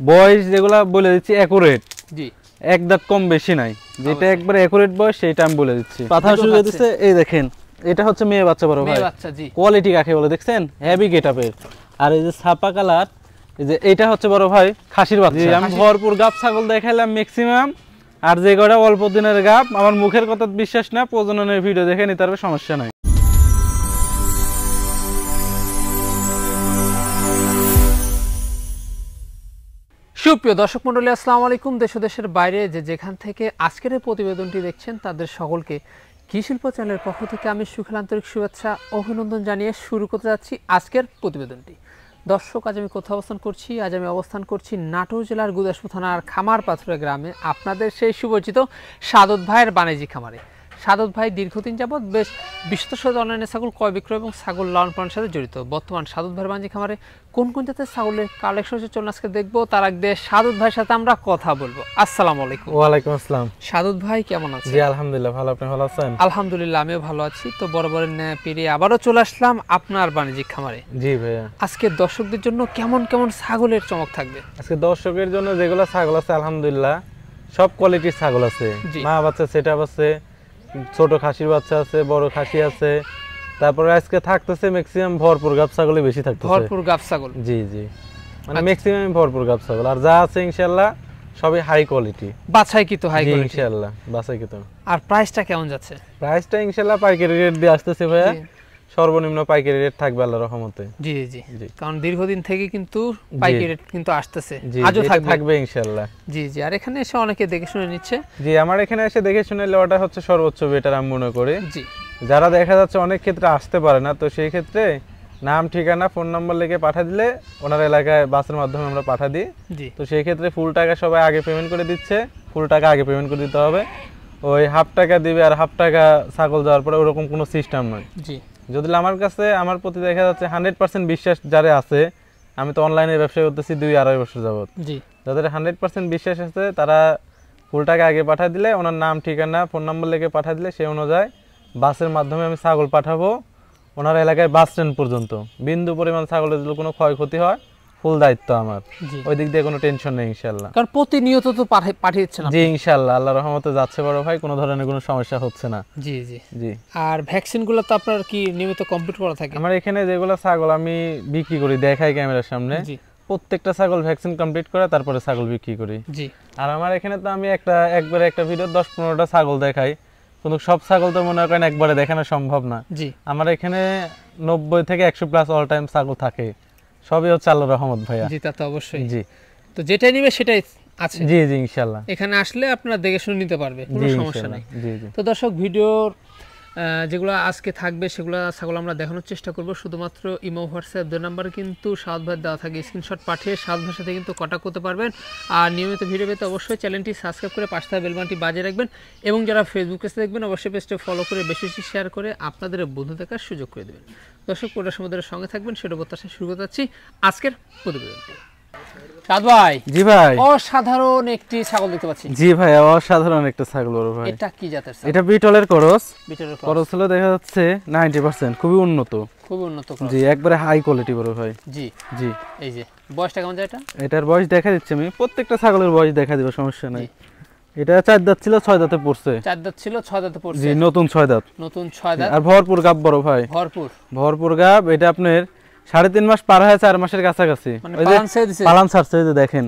বয়স যেগুলা বলে দিচ্ছি একুরেট, জি এক দাঁত কম বেশি নাই, যেটা একবারে একুরেট বয়স সেটা আমি বলে দিচ্ছি। পাথা শুরু করে দিচ্ছে, এই দেখেন এটা হচ্ছে মেয়ে বাচ্চা বড় ভাই, মেয়ে বাচ্চা। জি কোয়ালিটি কাকে বলে দেখছেন, হেভি গেটআপের। আর এই যে ছাপা কালার, এই যে এটা হচ্ছে বড় ভাই খাসির বাচ্চা। আমি ভরপুর গাব ছাগল দেখাইলাম ম্যাক্সিমাম, আর যে কটা অল্প দিনের গাব আমার মুখের কথা বিশ্বাস না, প্রজননের ভিডিও দেখে নিতে পারবে, সমস্যা নাই। সুপ্রিয় দর্শক মণ্ডলী, আসসালামু আলাইকুম। দেশ ও দেশের বাইরে যে যেখান থেকে আজকের এই প্রতিবেদনটি দেখছেন তাদের সকলকে কৃষিশিল্প চ্যানেলের পক্ষ থেকে আমি সুখের আন্তরিক শুভেচ্ছা অভিনন্দন জানিয়ে শুরু করতে যাচ্ছি আজকের প্রতিবেদনটি। দর্শক, আজ আমি কোথাও অবস্থান করছি? আজ আমি অবস্থান করছি নাটোর জেলার গুদাসপুর থানার খামারপাথুরা গ্রামে, আপনাদের সেই সুপরিচিত সাদত ভাইয়ের বাণিজ্যিক খামারে। সাদত ভাই দীর্ঘদিন যাবৎ বেশ বিশ্বস্ত অনলাইনে ছাগল ক্রয় বিক্রয় এবং ছাগল লালন পালনের সাথে জড়িত। বর্তমান সাদত ভাইয়ের বাণিজ্যিক খামারে কোন কোন জাতের ছাগলের কালেকশন চলুন আজকে দেখবো। তার আগে সাদত ভাইয়ের সাথে আমরা কথা বলবো। আসসালামু আলাইকুম। ওয়ালাইকুম আসসালাম। সাদত ভাই কেমন আছেন? জি আলহামদুলিল্লাহ ভালো, আপনি ভালো আছেন? আলহামদুলিল্লাহ আমিও ভালো আছি। তো বরাবরের ন্যায় পেরিয়ে আবারও চলে আসলাম আপনার বাণিজ্যিক খামারে। জি ভাইয়া, আজকে দর্শকদের জন্য কেমন কেমন ছাগলের চমক থাকবে? আজকে দর্শকের জন্য যেগুলো ছাগল আছে আলহামদুলিল্লাহ সব কোয়ালিটির ছাগল আছে। মা বাচ্চা সেটআপ আছে, ছোট খাসির বাচ্চা আছে, বড় খাসি আছে। তারপরে আজকে থাকতেছে ম্যাক্সিমাম ভরপুর গাব ছাগলই বেশি থাকতেছে। ভরপুর গাব ছাগল? জি জি, মানে ম্যাক্সিমাম ভরপুর গাব ছাগল। আর যা আছে ইনশাআল্লাহ সবই হাই কোয়ালিটি, বাছাই কি তো হাই কোয়ালিটি ইনশাআল্লাহ, বাছাই কি তো। আর প্রাইসটা কেমন যাচ্ছে? প্রাইসটা ইনশাআল্লাহ পাইকারি রেট দিয়ে আসতেছে ভাইয়া, সর্বনিম্ন পাইকারি রেট থাকবে আল্লাহর রহমতে। জি জি, কারণ দীর্ঘদিন থেকে কিন্তু পাইকারি রেট কিন্তু আসতেছে, আজও থাকবে ইনশাআল্লাহ। জি জি। আর এখানে এসে অনেকে দেখে শুনে নিচ্ছে। জি, আমার এখানে এসে দেখে শুনে নেওয়াটা হচ্ছে সর্বোচ্চ বেটার আমি মনে করি। জি, যারা দেখা যাচ্ছে অনেক ক্ষেত্রে আসতে পারে না, তো সেই ক্ষেত্রে নাম ঠিকানা ফোন নাম্বার লিখে পাঠিয়ে দিলে ওনার এলাকায় বাসের মাধ্যমে আমরা পাঠিয়ে দিই। জি, তো সেই ক্ষেত্রে ফুল টাকা সবাই আগে পেমেন্ট করে দিচ্ছে, ফুল টাকা আগে পেমেন্ট করে দিতে হবে। ওই হাফ টাকা দিবে আর হাফ টাকা ছাগল দেওয়ার পরে ওরকম কোনো সিস্টেম নয়। জি, যদি আমার কাছে আমার প্রতি দেখা যাচ্ছে 100% বিশ্বাস যারা আছে, আমি তো অনলাইনে ব্যবসা করতেছি 2-2.5 বছর যাবত। জি, যাদের 100% বিশ্বাস আছে তারা ফুল টাকা আগে পাঠিয়ে দিলে, ওনার নাম ঠিকানা ফোন নাম্বার লিখে পাঠিয়ে দিলে সেই অনুযায়ী বাসের মাধ্যমে আমি ছাগল পাঠাবো ওনার এলাকায় বাস স্ট্যান্ড পর্যন্ত। বিন্দু পরিমাণ ছাগলের যদি কোনো ক্ষয়ক্ষতি হয় ফুল দায়িত্ব আমার, ওই দিক দিয়ে কোনো টেনশন নেই ইনশাআল্লাহ। কারণ প্রতিনিয়ত তো পাঠিয়েছেন। জি ইনশাআল্লাহ, আল্লাহর রহমতে যাচ্ছে বড় ভাই, কোনো ধরনের কোনো সমস্যা হচ্ছে না। জি জি জি। আর ভ্যাকসিনগুলো তো আপনার কি নিয়মিত কমপ্লিট করা থাকে? আমার এখানে যেগুলো ছাগল আমি বিক্রি করি দেখাই ক্যামেরার সামনে, প্রত্যেকটা ছাগল ভ্যাকসিন কমপ্লিট করে তারপরে ছাগল বিক্রি করি। জি। আর আমার এখানে তো আমি একবারে একটা ভিডিও 10-15টা ছাগল দেখাই, কিন্তু সব ছাগল তো মনে করেন একবারে দেখানো সম্ভব না। জি। আমার এখানে 90 থেকে 100+ অল টাইম ছাগল থাকে, সবই হচ্ছে আল্লাহর রহমত ভাইয়া। জি, তা তো অবশ্যই। জি, তো যেটাই নিবে সেটাই আছে। জি জি ইনশাআল্লাহ, এখানে আসলে আপনারা দেখে শুনে নিতে পারবে, কোনো সমস্যা নাই। জি জি। তো দর্শক, ভিডিওর যেগুলো আজকে থাকবে সেগুলো ছাগল আমরা দেখানোর চেষ্টা করব। শুধুমাত্র ইমো হোয়াটসঅ্যাপ 2 নাম্বারে কিন্তু সাদ ভাই দেওয়া থাকে, স্ক্রিনশট পাঠিয়ে সাদ ভাইয়ের সাথে কিন্তু কন্টাক্ট করতে পারবেন। আর নিয়মিত ভিডিও পেতে অবশ্যই চ্যানেলটি সাবস্ক্রাইব করে পাশে থাকা বেল বাটনটি বাজিয়ে রাখবেন, এবং যারা ফেসবুক পেজে দেখবেন অবশ্যই পেজটা ফলো করে বেশি বেশি শেয়ার করে আপনাদের বন্ধু দেখার সুযোগ করে দেবেন। দর্শক, পুরো সমুদ্রের সঙ্গে থাকবেন, সেটা প্রত্যাশা শুরু করতে যাচ্ছি আজকের প্রতিবেদনটি। সাদ ভাই। জি ভাই, অসাধারণ একটি ছাগল দেখতে পাচ্ছি। জি ভাই, অসাধারণ একটা ছাগল বড় ভাই। এটা কি জাতের ছাগল? এটা বিটলের ক্রস। বিটলের ক্রস হলো দেখা যাচ্ছে 90%, খুবই উন্নত, খুবই উন্নত ক্রস। জি, একবারে হাই কোয়ালিটি বড় ভাই। জি জি। এই যে বয়সটা কেমন যায় এটা? এটার বয়স দেখা দিচ্ছি আমি, প্রত্যেকটা ছাগলের বয়স দেখা দিব, সমস্যা নাই। এটা 4 দাঁত ছিল 6 দাঁতে পড়ছে। 4 দাঁত ছিল 6 দাঁতে পড়ছে। জি, নতুন 6 দাঁত। নতুন 6 দাঁত। আর ভরপুর গাব বড় ভাই, ভরপুর গাব। এটা আপনার 3.5 মাস পার হয়ে 4 মাসের কাছাকাছি। পালান ছাড়ছে, এই যে দেখেন।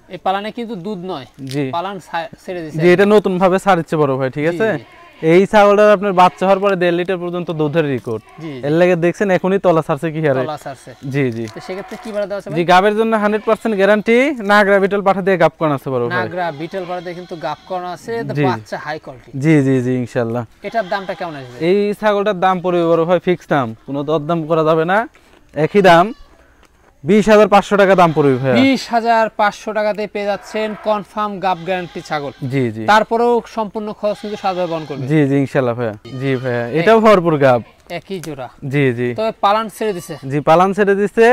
এই পালানে কিন্তু দুধ নয়, জি পালান ছেড়ে দিয়েছে। জি, এটা নতুন ভাবে ছাড়ছে বড় ভাই, ঠিক আছে। এই ছাগলটার আপনার বাচ্চা হওয়ার পরে 1.5 লিটার পর্যন্ত দুধের রেকর্ড। এর লাগে দেখছেন এখনই তলা ছাড়ছে কি হারে। তলা ছাড়ছে। জি জি। তো সেক্ষেত্রে কি বলা দেওয়া আছে? জি, গাবের জন্য 100% গ্যারান্টি। নাগরা বিটল পাঠা দিয়ে গাব করানো আছে বড় ভাই। নাগরা বিটল পাঠা দিয়ে কিন্তু গাব করানো আছে, বাচ্চা হাই কোয়ালিটি। জি জি জি ইনশাআল্লাহ। এটার দামটা কেমন আসবে? এই ছাগলটার দাম পড়বে বড় ভাই ফিক্স দাম, কোনো দরদাম করা যাবে না, একই দাম 20,500 টাকা দাম পড়বে ভাই। 20,500 টাকাতে পেয়ে যাচ্ছেন কনফার্ম গাব গ্যারান্টি ছাগল। জি জি। তারপরেও সম্পূর্ণ খরচ কিন্তু সাদা বহন করবে। জি জি ইনশাআল্লাহ ভাই। জি ভাই, এটাও ভরপুর গাব, একই জোড়া। জি জি। তবে পালান ছেড়ে দিছে। জি, পালান ছেড়ে দিছে।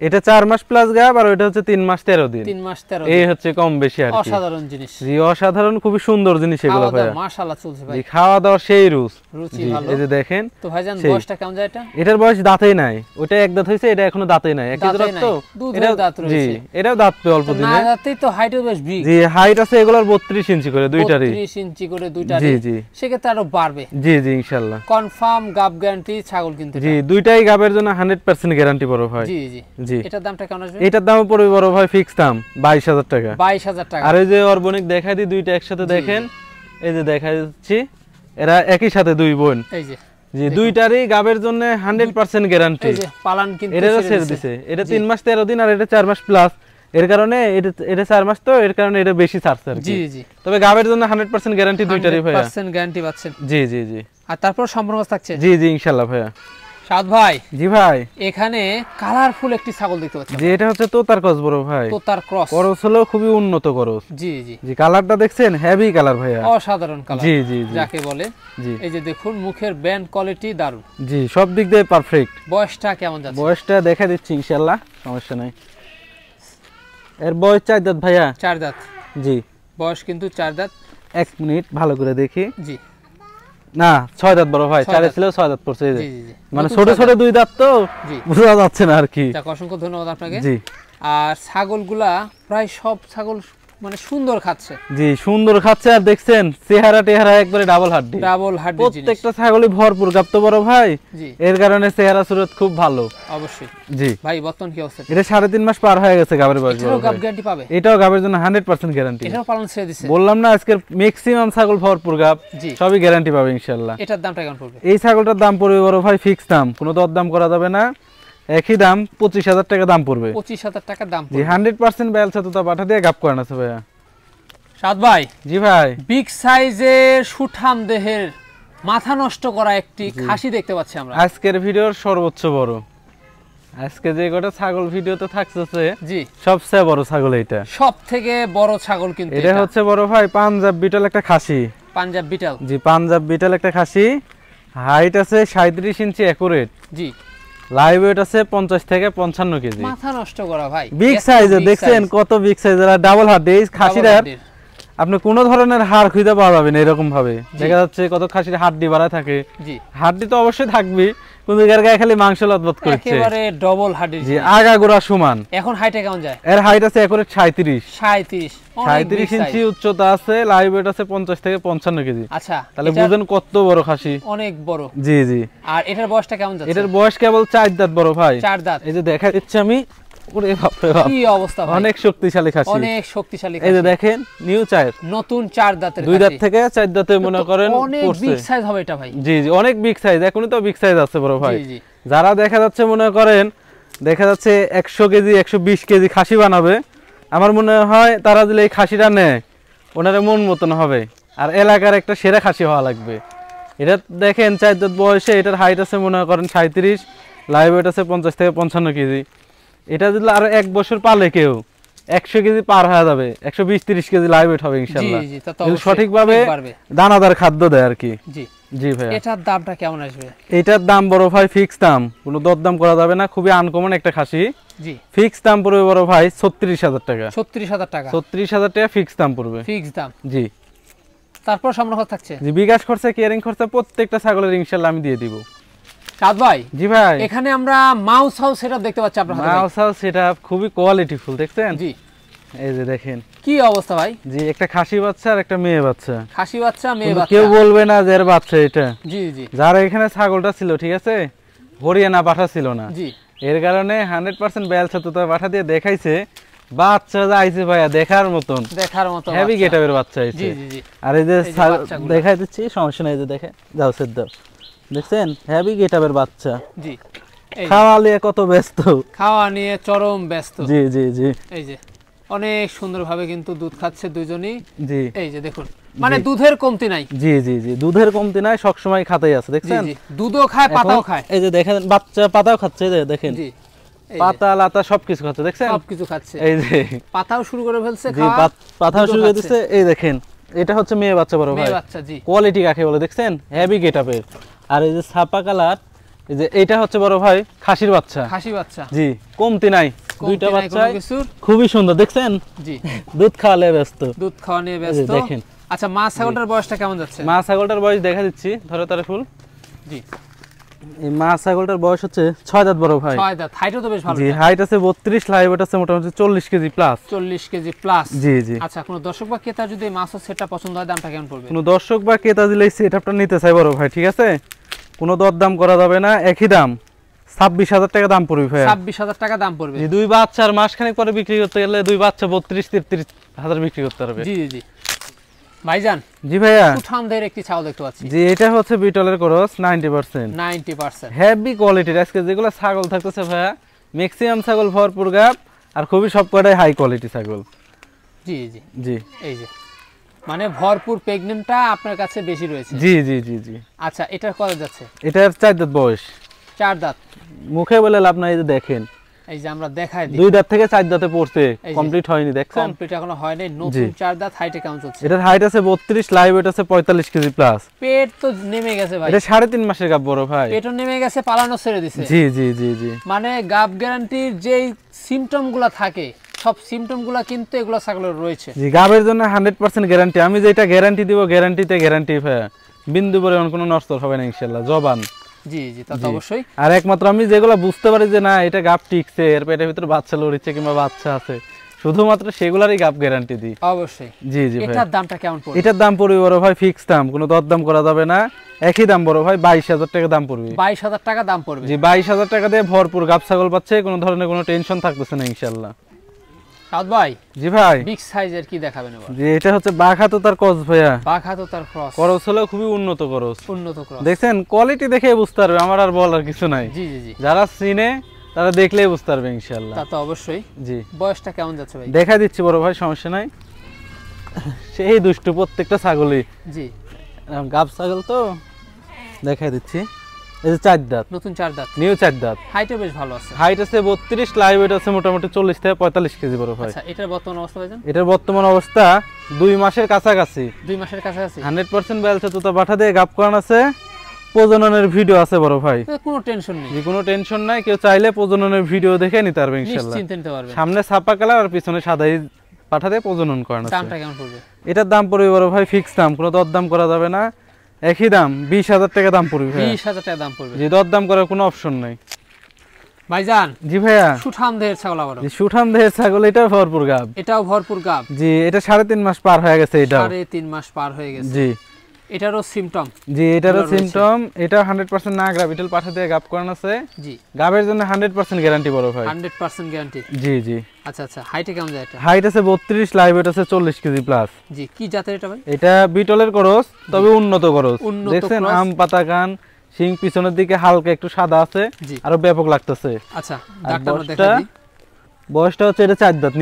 এটা 4 মাস প্লাস গাব আর ওটা হচ্ছে 3 মাস 13 দিন। 3 মাস 13 দিন এই হচ্ছে কম বেশি আর কি। অসাধারণ জিনিস। জি অসাধারণ, খুবই সুন্দর জিনিস এগুলো ভাইয়া। মাশাআল্লাহ চলছে ভাই। জি খাওয়া দাওয়া সেই রুচি ভালো। এই যে দেখেন। তো ভাইজান বয়সটা কেমন যায় এটা? এটার বয়স দাঁতেই নাই, ওটা এক দাঁত হইছে, এটা এখনো দাঁতেই নাই। একই দাঁত তো, দুধের দাঁত রয়েছে। জি এটাও দাঁত পে অল্প দিনে। না দাঁতেই তো হাইটও বেশ বিগ। জি হাইট আছে এগুলোর 32 ইঞ্চি করে দুইটারই। 32 ইঞ্চি করে দুইটারই। জি জি সেক্ষেত্রে আরো বাড়বে। জি জি ইনশাআল্লাহ। কনফার্ম গাব গ্যারান্টি ছাগল কিন্তু। জি দুইটাই গাবের জন্য 100% গ্যারান্টি বড় ভাই। জি জি জি। এটার দামটা কেমন আসবে? এটার দাম পড়বে বড় ভাই ফিক্স দাম 22000 টাকা। 22000 টাকা। আর এই যে অর্বনিক দেখাই দি দুইটা একসাথে দেখেন, এই যে দেখাই দিচ্ছি এরা একই সাথে দুই বোন। এই যে জি দুইটারই গাবের জন্য 100% গ্যারান্টি। এই যে পালান কিন্তু এটা ছেড়ে দিছে, এটা 3 মাস 13 দিন আর এটা 4 মাস প্লাস। এর কারণে এটা 4 মাস, তো এর কারণে এটা বেশি ছাড়ছে আর কি। জি জি তবে গাবের জন্য 100% গ্যারান্টি দুইটারই ভাইয়া। 100% গ্যারান্টি পাচ্ছেন। জি জি জি। আর তারপর সম্পূর্ণ থাকছে। জি জি ইনশাআল্লাহ ভাইয়া। সাদ ভাই। জি ভাই। এখানে কালারফুল একটি ছাগল দেখতে পাচ্ছি। জি এটা হচ্ছে তোতার ক্রস বড় ভাই। তোতার ক্রস। ক্রস হলো খুবই উন্নত ক্রস। জি জি জি কালারটা দেখছেন, হেভি কালার ভাইয়া, অসাধারণ কালার। জি জি জি যাকে বলে। জি এই যে দেখুন মুখের ব্যান্ড কোয়ালিটি দারুণ। জি সব দিক দিয়ে পারফেক্ট। বয়সটা কেমন যাচ্ছে? বয়সটা দেখা দিচ্ছি ইনশাআল্লাহ, সমস্যা নাই। এর বয়স 4 দাঁত ভাইয়া। 4 দাঁত। জি বয়স কিন্তু 4 দাঁত। 1 মিনিট ভালো করে দেখি। জি না 6 দাঁত বড় ভাই, 4 ছিল 6 দাঁত পড়ছে। এই যে জি জি মানে ছোট ছোট 2 দাঁত তো বোঝা যাচ্ছে না আর কি। যাক অসংখ্য ধন্যবাদ আপনাকে। জি। আর ছাগলগুলা প্রায় সব ছাগল মানে সুন্দর খাচ্ছে। জি সুন্দর খাচ্ছে, আর দেখছেন চেহারা টেহারা একবারে ডাবল হাড্ডি। ডাবল হাড্ডি জিনিস। প্রত্যেকটা ছাগলই ভরপুর গাব তো বড় ভাই। জি এর কারণে চেহারা সুরত খুব ভালো। অবশ্যই। জি ভাই বর্তমান কি অবস্থা? এটা 3.5 মাস পার হয়ে গেছে গাবের বয়স। এটাও গাব গ্যারান্টি পাবে? এটাও গাবের জন্য 100% গ্যারান্টি। এটাও পালন ছেড়ে দিছে। বললাম না আজকের ম্যাক্সিমাম ছাগল ভরপুর গাব, সবই গ্যারান্টি পাবে ইনশাআল্লাহ। এটার দামটা কেমন পড়বে? এই ছাগলটার দাম পড়বে বড় ভাই ফিক্স দাম, কোনো দরদাম করা যাবে না, একই দাম 25000 টাকা দাম পড়বে। 25000 টাকা দাম পড়বে। জি 100% বেলসা তো পাঠা দিয়ে গাব করানো আছে ভাইয়া। সাদ ভাই। জি ভাই। বিগ সাইজের সুঠাম দেহের মাথা নষ্ট করা একটি খাসি দেখতে পাচ্ছি আমরা আজকের ভিডিওর সর্বোচ্চ বড়। আজকে যে গোটা ছাগল ভিডিওতে থাকতেছে, জি সবচেয়ে বড় ছাগল এটা। সবথেকে বড় ছাগল কিন্তু এটা হচ্ছে বড় ভাই পাঞ্জাব বিটল একটা খাসি। পাঞ্জাব বিটল। জি পাঞ্জাব বিটল একটা খাসি। হাইট আছে 37 ইঞ্চি একুরেট। জি লাইভ ওয়েট আছে 50 থেকে 55 কেজি। মাথা নষ্ট করা ভাই। বিগ সাইজে দেখছেন কত বিগ সাইজের, আর ডাবল হার্ড। এই খাসিটার আপনি কোন ধরনের হাড় খুঁজে পাওয়া যাবে না এরকম ভাবে। দেখা যাচ্ছে কত খাসির হাড্ডি বাড়া থাকে। জি হাড্ডি তো অবশ্যই থাকবে, কিন্তু এর গায়ে খালি মাংস লতবত করছে। একেবারে ডাবল হাড্ডি। জি আগাগোড়া সমান। এখন হাইটে কেমন যায়? এর হাইট আছে একুরেট 37। 37 ইঞ্চি উচ্চতা আছে, লাইভ ওয়েট আছে 50 থেকে 55 কেজি। আচ্ছা তাহলে বুঝেন কত বড় খাসি। অনেক বড়। জি জি। আর এটার বয়সটা কেমন যাচ্ছে? এটার বয়স কেবল 4 দাঁত বড় ভাই। 4 দাঁত। এই যে দেখা দিচ্ছি আমি। ওরে বাপ রে বাপ, কি অবস্থা ভাই। অনেক শক্তিশালী খাসি। অনেক শক্তিশালী খাসি। এই যে দেখেন নিউ চায়ের নতুন 4 দাঁতের খাসি। 2 দাঁত থেকে 4 দাঁতে মনে করেন অনেক বিগ সাইজ হবে এটা ভাই। জি জি অনেক বিগ সাইজ, এখনই তো বিগ সাইজ আছে বড় ভাই। জি জি। যারা দেখা যাচ্ছে মনে করেন 100 কেজি 120 কেজি খাসি বানাবে, আমার মনে হয় তারা যদি এই খাসিটা নেয় ওনার মন মতন হবে, আর এলাকার একটা সেরা খাসি হওয়া লাগবে। এটা দেখেন 4 দাঁত বয়সে, এটার হাইট আছে মনে করেন 37, লাইভ ওয়েট আছে 50 থেকে 55 কেজি। এটা যদি আর 1 বছর পালে কেউ 100 কেজি পার হয়ে যাবে, 120-30 কেজি লাইভ ওয়েট হবে ইনশাআল্লাহ। জি জি তা তো সঠিকভাবে দানাদার খাদ্য দেয় আর কি। জি জি ভাই। এটার দামটা কেমন আসবে? এটার দাম বড় ভাই ফিক্স দাম, কোনো দরদাম করা যাবে না, খুবই আনকমন একটা খাসি। জি ফিক্স দাম পড়বে বড় ভাই 36000 টাকা। 36000 টাকা। 36000 টাকা ফিক্স দাম পড়বে। ফিক্স দাম। জি। তারপর সম্পূর্ণ থাকছে। জি বিকাশ খরচা কেয়ারিং খরচা প্রত্যেকটা ছাগলের ইনশাআল্লাহ আমি দিয়ে দিব। সাদ ভাই। জি ভাই। এখানে আমরা মাউস হাউস সেটআপ দেখতে পাচ্ছি আপনার হাতে। মাউস হাউস সেটআপ খুবই কোয়ালিটিফুল, দেখছেন? জি। এই যে দেখেন কি অবস্থা ভাই। জি একটা খাসি বাচ্চা আর একটা মেয়ে বাচ্চা। খাসি বাচ্চা মেয়ে বাচ্চা। কেউ বলবে না যে এর বাচ্চা এটা। জি জি। যারা এখানে ছাগলটা ছিল ঠিক আছে, হরিয়ানা পাঠা ছিল না। জি। এর কারণে 100% বেলসা তো পাঠা দিয়ে দেখাইছে, বাচ্চা যাইছে ভাইয়া দেখার মতন। দেখার মতো হেভি গেটআপের বাচ্চা আইছে। জি জি জি। আর এই যে দেখাই দিচ্ছি, সমস্যা নাই, যে দেখে যাও সেদ্ধ। দেখছেন হেভি গেটআপের বাচ্চা। জি। খাওয়া নিয়ে কত ব্যস্ত, খাওয়া নিয়ে চরম ব্যস্ত। জি জি জি। এই যে অনেক সুন্দরভাবে কিন্তু দুধ খাচ্ছে দুইজনই। জি। এই যে দেখুন মানে দুধের কমতি নাই। জি জি জি দুধের কমতি নাই, সব সময় খাতেই আছে, দেখছেন? জি জি দুধও খায় পাতাও খায়। এই যে দেখেন বাচ্চা পাতাও খাচ্ছে, এই যে দেখেন। জি পাতা লাতা সবকিছু খাচ্ছে, দেখছেন? সবকিছু খাচ্ছে। এই যে পাতাও শুরু করে ফেলছে খাওয়া। জি পাতাও শুরু করে দিয়েছে। এই দেখেন এটা হচ্ছে মেয়ে বাচ্চা বড় ভাই। মেয়ে বাচ্চা জি। কোয়ালিটি কাকে বলে দেখছেন? হেভি গেটআপের। আর এই যে ছাপা কালার, এই যে এটা হচ্ছে বড় ভাই খাসির বাচ্চা। জি, কমতি নাই, দুইটা বাচ্চা খুবই সুন্দর দেখছেন। জি, দুধ খাওয়ালে ব্যস্ত, দেখেন। আচ্ছা, মা ছাগলটার বয়সটা কেমন যাচ্ছে? মা ছাগলটার বয়স দেখা দিচ্ছি, ধরো তারে ফুল। জি, এই মা ছাগলটার বয়স হচ্ছে 6 দাঁত বড় ভাই। 6 দাঁত, হাইটও তো বেশ ভালো। জি, হাইট আছে 32, লাইভ ওয়েট আছে মোটামুটি 40 কেজি প্লাস। 40 KG plus. জি জি। আচ্ছা, কোন দর্শক বা ক্রেতা যদি এই মাছের সেটটা পছন্দ হয়, দামটা কেমন পড়বে? কোন দর্শক বা ক্রেতা দিলে এই সেটআপটা নিতে চাই বড় ভাই, ঠিক আছে, কোনো দরদাম করা যাবে না, একই দাম 26,000 টাকা দাম পড়বে ভাই। 26,000 টাকা দাম পড়বে। জি, দুই বাচ্চার মাসখানেক পরে বিক্রি করতে গেলে দুই বাচ্চা 32-33 হাজার বিক্রি করতে পারবে। জি জি। ভাইজান। জি ভাইয়া। সুঠামদের একটি ছাগল দেখতে পাচ্ছি। জি, এটা হচ্ছে বিটলের ক্রস 90%। 90% হেভি কোয়ালিটির। আজকে যেগুলো ছাগল থাকতেছে ভাইয়া, ম্যাক্সিমাম ছাগল ভরপুর গাব আর খুবই সবকটাই হাই কোয়ালিটি ছাগল। জি জি জি। এই যে মানে ভরপুর প্রেগন্যান্টটা আপনার কাছে বেশি রয়েছে। জি জি জি জি। আচ্ছা, এটার কত যাচ্ছে? এটার 4 দাঁত বয়স। 4 দাঁত মুখে বলে লাভ নাই, এই যে দেখেন, এই যে আমরা দেখাই দিই, 2 দাঁত থেকে 4 দাঁতে পড়ছে, কমপ্লিট হয়নি, দেখছেন? কমপ্লিট এখনো হয়নি, নতুন 4 দাঁত। হাইটে কেমন চলছে? এটার হাইট আছে 32, লাইভ ওয়েট আছে 45 কেজি প্লাস। পেট তো নেমে গেছে ভাই। এটা 3.5 মাসের গাব বড় ভাই। পেটও নেমে গেছে, পালানো ছেড়ে দিছে। জি জি জি জি। মানে গাব গ্যারান্টির যেই সিম্পটমগুলো থাকে, সব সিম্পটমগুলো কিন্তু এগুলো ছাগলের রয়েছে। জি, গাবের জন্য 100% গ্যারান্টি। আমি যেটা গ্যারান্টি দিব, গ্যারান্টিতে গ্যারান্টি ভাই, বিন্দু পরিমাণ কোনো নষ্ট হবে না ইনশাআল্লাহ, জবান। জি জি, তা তো অবশ্যই। আর একমাত্র আমি যেগুলো বুঝতে পারি যে না এটা গাব টিকছে, এর পেটের ভিতর বাচ্চা লড়িচ্ছে কিংবা বাচ্চা আছে, শুধুমাত্র সেগুলারই গাব গ্যারান্টি দিই। অবশ্যই। জি জি ভাই। এটার দামটা কেমন পড়বে? এটার দাম পড়বে বড় ভাই ফিক্স দাম, কোনো দরদাম করা যাবে না, একই দাম বড় ভাই, 22,000 টাকা দাম পড়বে। 22,000 টাকা দাম পড়বে। জি, 22,000 টাকা দিয়ে ভরপুর গাব ছাগল পাচ্ছে, কোনো ধরনের কোনো টেনশন থাকতেছে না ইনশাআল্লাহ। সাউদ ভাই। জি ভাই। বিগ সাইজের কি দেখাবেন এবার? জি, এটা হচ্ছে বাঘাতো তার ক্রস ভাইয়া। বাঘাতো তার ক্রস। ক্রস হলো খুবই উন্নত ক্রস। উন্নত ক্রস। দেখছেন, কোয়ালিটি দেখে বুঝতে পারবে, আমার আর বলার কিছু নাই। জি জি জি। যারা চিনে তারা দেখলেই বুঝতে পারবে ইনশাআল্লাহ। তা তো অবশ্যই। জি। বয়সটা কেমন যাচ্ছে ভাই? দেখা দিচ্ছি বড় ভাই, সমস্যা নাই। সেই দুষ্টু প্রত্যেকটা ছাগলই। জি। গাব ছাগল তো দেখাই দিচ্ছি। এই যে 4 দাঁত, নতুন 4 দাঁত, নিউ 4 দাঁত। হাইটও বেশ ভালো আছে। হাইট আছে 32, লাইভ ওয়েট আছে মোটামুটি 40 থেকে 45 কেজি বড় ভাই। আচ্ছা, এটার বর্তমান অবস্থা ভাইজান? এটার বর্তমান অবস্থা 2 মাসের কাছাকাছি। 2 মাসের কাছাকাছি। 100% বেলছে তো পাঠা দিয়ে গাব করান আছে, প্রজননের ভিডিও আছে বড় ভাই। কোনো টেনশন নেই। কোনো টেনশন নাই, কেউ চাইলে প্রজননের ভিডিও দেখে নিতে পারবে ইনশাআল্লাহ। নিশ্চিন্তে নিতে পারবে। সামনে ছাপা কালার আর পিছনে সাদাই পাঠা দিয়ে প্রজনন করান আছে। দামটা কেমন পড়বে? এটার দাম পড়বে বড় ভাই ফিক্স দাম, কোনো দরদাম করা যাবে না, একই দাম 20,000 টাকা দাম পড়বে। 20,000 টাকা দাম পড়বে। জি, দরদাম করার কোনো অপশন নাই ভাইজান। জি ভাইয়া। সুঠাম দেহের ছাগল আবার। জি, সুঠাম দেহের ছাগল, এটাও ভরপুর গাব। এটাও ভরপুর গাব। জি, এটা 3.5 মাস পার হয়ে গেছে। এটাও 3.5 মাস পার হয়ে গেছে। জি। এটারও সিম্পটম। জি, এটারও সিম্পটম। এটা 100% না গাব, বিটল পাঠা দিয়ে গাব করান আছে। জি। গাবের জন্য 100% গ্যারান্টি বড় ভাই। 100% গ্যারান্টি। জি জি। আচ্ছা আচ্ছা, হাইটে কেমন যায় এটা? হাইট আছে 32, লাইভ ওয়েট আছে 40 কেজি প্লাস। জি, কি জাতের এটা ভাই? এটা বিটলের ক্রস, তবে উন্নত ক্রস। দেখছেন, আম পাতা কান, শিং পিছনের দিকে হালকা একটু সাদা আছে, আরো ব্যাপক লাগতেছে। আচ্ছা, দাঁতটা আমরা দেখাই দিই। বয়সটা হচ্ছে এটা 4 দাঁত,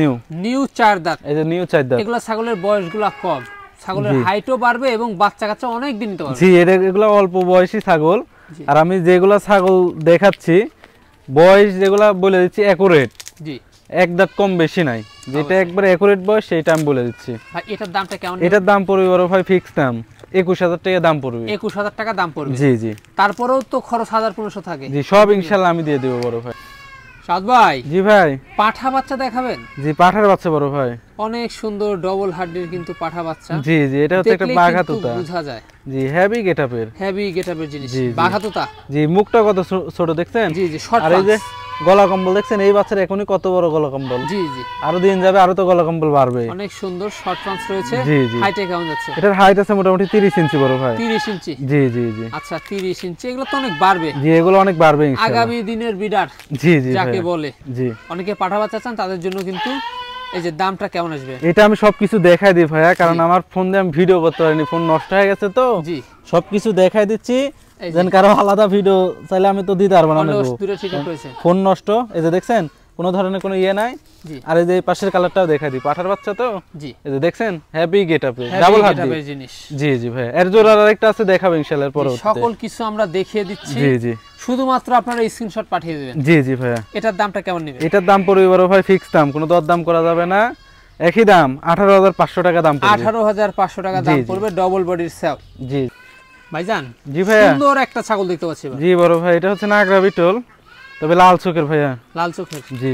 নিউ 4 দাঁত। এই যে নিউ 4 দাঁত। এগুলা ছাগলের বয়সগুলো কম, ছাগলের হাইটও বাড়বে এবং বাচ্চা কাচ্চা অনেক দিন নিতে পারবে। জি, এগুলো অল্প বয়সী ছাগল। আর আমি যেগুলা ছাগল দেখাচ্ছি বয়স যেগুলা বলে দিচ্ছি একুরেট। জি, 1 দাঁত কম বেশি নাই, যেটা একবার একুরেট বয়স সেটা আমি বলে দিচ্ছি। ভাই, এটার দামটা কেমন? এটার দাম পড়বে বড় ভাই ফিক্স দাম 21,000 টাকা দাম পড়বে। 21,000 টাকা দাম পড়বে। জি জি। তারপরেও তো খরচ 1,500 থাকে। জি, সব ইনশাআল্লাহ আমি দিয়ে দেব বড় ভাই। সাদ ভাই। জি ভাই। পাঠা বাচ্চা দেখাবেন? জি, পাঠার বাচ্চা বড় ভাই। অনেক সুন্দর ডবল হাড্ডির কিন্তু পাঠা বাচ্চা। জি জি, এটা হচ্ছে একটা বাঘাতোতা। বোঝা যায়। জি, হেভি গেটআপের। হেভি গেটআপের জিনিস বাঘাতোতা। জি, মুখটা কত ছোট দেখছেন? জি জি, শর্ট। আর এই যে গলা কম্বল দেখছেন, এই বাচ্চার এখনই কত বড় গলা কম্বল। জি জি, আরো দিন যাবে আরো তো গলা কম্বল বাড়বে। অনেক সুন্দর শর্ট পাঞ্চ রয়েছে। জি জি। হাইটে কেমন যাচ্ছে? এটার হাইট আছে মোটামুটি 30 ইঞ্চি বড় ভাই। 30 ইঞ্চি। জি জি জি। আচ্ছা, 30 ইঞ্চি, এগুলো তো অনেক বাড়বে। জি, এগুলো অনেক বাড়বে ইনশাআল্লাহ। আগামী দিনের বিডার জি জি যাকে বলে। জি। অনেকে পাঠা বাচ্চা চান, তাদের জন্য কিন্তু এই যে দামটা কেমন আসবে? এটা আমি সবকিছু দেখাই দিই ভাইয়া, কারণ আমার ফোন দিয়ে আমি ভিডিও করতে পারিনি, ফোন নষ্ট হয়ে গেছে তো। জি, সবকিছু দেখাই দিচ্ছি। যেন কারো আলাদা ভিডিও চাইলে আমি তো দিতে পারবো না। ফোন নষ্ট, এই যে দেখছেন কোনো ধরনের কোনো ইয়ে নাই। আর এই যে পাশের কালারটাও দেখাই দিই, পাঠার বাচ্চা তো। জি, এই যে দেখছেন হেভি গেটআপে, ডাবল হাড্ডির জিনিস। জি জি ভাই, এর জোড়া আরেকটা আছে দেখাবো ইনশাআল্লাহ এর পরে। সকল কিছু আমরা দেখিয়ে দিচ্ছি। জি জি, শুধুমাত্র আপনারা স্ক্রিনশট পাঠিয়ে দিবেন। জি জি ভাইয়া। এটার দামটা কেমন নেবেন? এটার দাম পড়বে বড় ভাই ফিক্স দাম, কোনো দরদাম করা যাবে না, একই দাম 18,500 টাকা দাম পড়বে। 18,500 টাকা দাম পড়বে, ডবল বডির সেল। জি। ভাইজান জি ভাইয়া সুন্দর একটা ছাগল দেখতে পাচ্ছি জি বড় ভাই এটা হচ্ছে নাগরা বিটল তবে লাল চোখের ভাইয়া লাল চোখের জি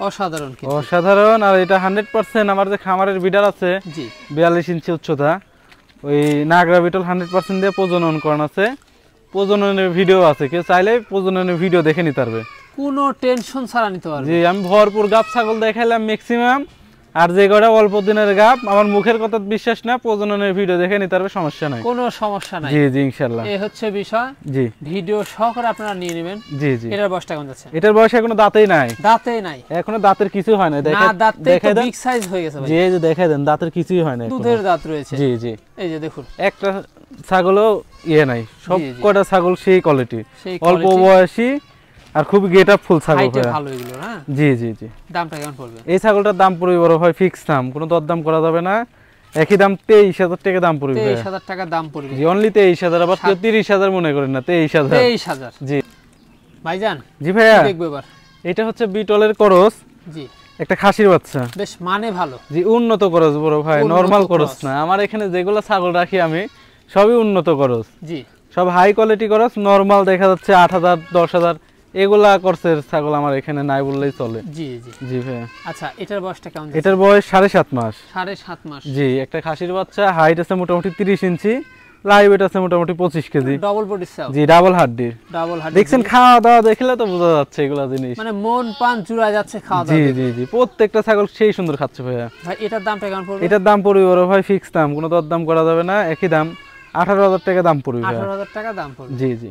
অসাধারণ কিন্তু অসাধারণ আর এটা 100% আমার যে খামারের বিডার আছে জি 42 ইঞ্চি উচ্চতা ওই নাগরা বিটল 100% দিয়ে প্রজনন করানো আছে প্রজননের ভিডিও আছে কেউ চাইলে প্রজননের ভিডিও দেখে নিতে পারবে কোনো টেনশন ছাড়া নিতে পারবে জি আমি ভরপুর গাব ছাগল দেখাইলাম ম্যাক্সিমাম আর যে কটা অল্প দিনের গাব আমার মুখের কথা বিশ্বাস না প্রজননের ভিডিও দেখে নিতে পারবে সমস্যা নাই কোনো সমস্যা নাই জি জি ইনশাআল্লাহ এই হচ্ছে বিষয় জি ভিডিও সহকারে আপনারা নিয়ে নেবেন জি জি এটার বয়সটা কেমন যাচ্ছে এটার বয়স এখনো দাঁতেই নাই দাঁতেই নাই এখনো দাঁতের কিছু হয় না না দাঁতে তো বিগ সাইজ হয়ে গেছে ভাই জি এই যে দেখাই দেন দাঁতের কিছুই হয় না দুধের দাঁত রয়েছে জি জি এই যে দেখুন একটা ছাগলও নাই সব কটা ছাগল সেই কোয়ালিটি অল্প বয়সী আর খুব গেটআপ ফুল ছাগল হাইটে ভালো এগুলো হ্যাঁ জি জি জি দামটা কেমন পড়বে এই ছাগলটার দাম পড়বে বড় ভাই ফিক্স দাম কোনো দরদাম করা যাবে না একই দাম 23000 টাকা দাম পড়বে 23000 টাকা দাম পড়বে জি অনলি 23000 আবার কেউ 30000 মনে করেন না 23000 জি ভাইজান জি ভাইয়া দেখবো এবার এটা হচ্ছে বিটলের করস জি একটা খাসির বাচ্চা বেশ মানে ভালো জি উন্নত করস বড় ভাই নরমাল করস না আমার এখানে যেগুলো ছাগল রাখি আমি সবই উন্নত করস জি সব হাই কোয়ালিটি করস নরমাল দেখা যাচ্ছে 8000 10000 এগুলা করসের ছাগল আমার এখানে নাই বললেই চলে জি জি জি ভাই আচ্ছা এটার বয়সটা কেমন এটার বয়স 7.5 মাস 7.5 মাস জি একটা খাসির বাচ্চা হাইট আছে মোটামুটি 30 ইঞ্চি লাইভ ওয়েট আছে মোটামুটি 25 কেজি ডাবল বডি সাইজ জি ডাবল হাড্ডি দেখছেন খাওয়া দাওয়া দেখলে তো বোঝা যাচ্ছে এগুলা জিনিস মানে মন পান জুড়া যাচ্ছে খাওয়া দাওয়া জি জি জি প্রত্যেকটা ছাগল সেই সুন্দর খাচ্ছে ভাইয়া ভাই এটার দামটা কেমন পড়বে এটার দাম পড়বে বড় ভাই ফিক্স দাম কোনো দর দাম করা যাবে না একই দাম 18000 টাকা দাম পড়বে 18000 টাকা দাম পড়বে জি জি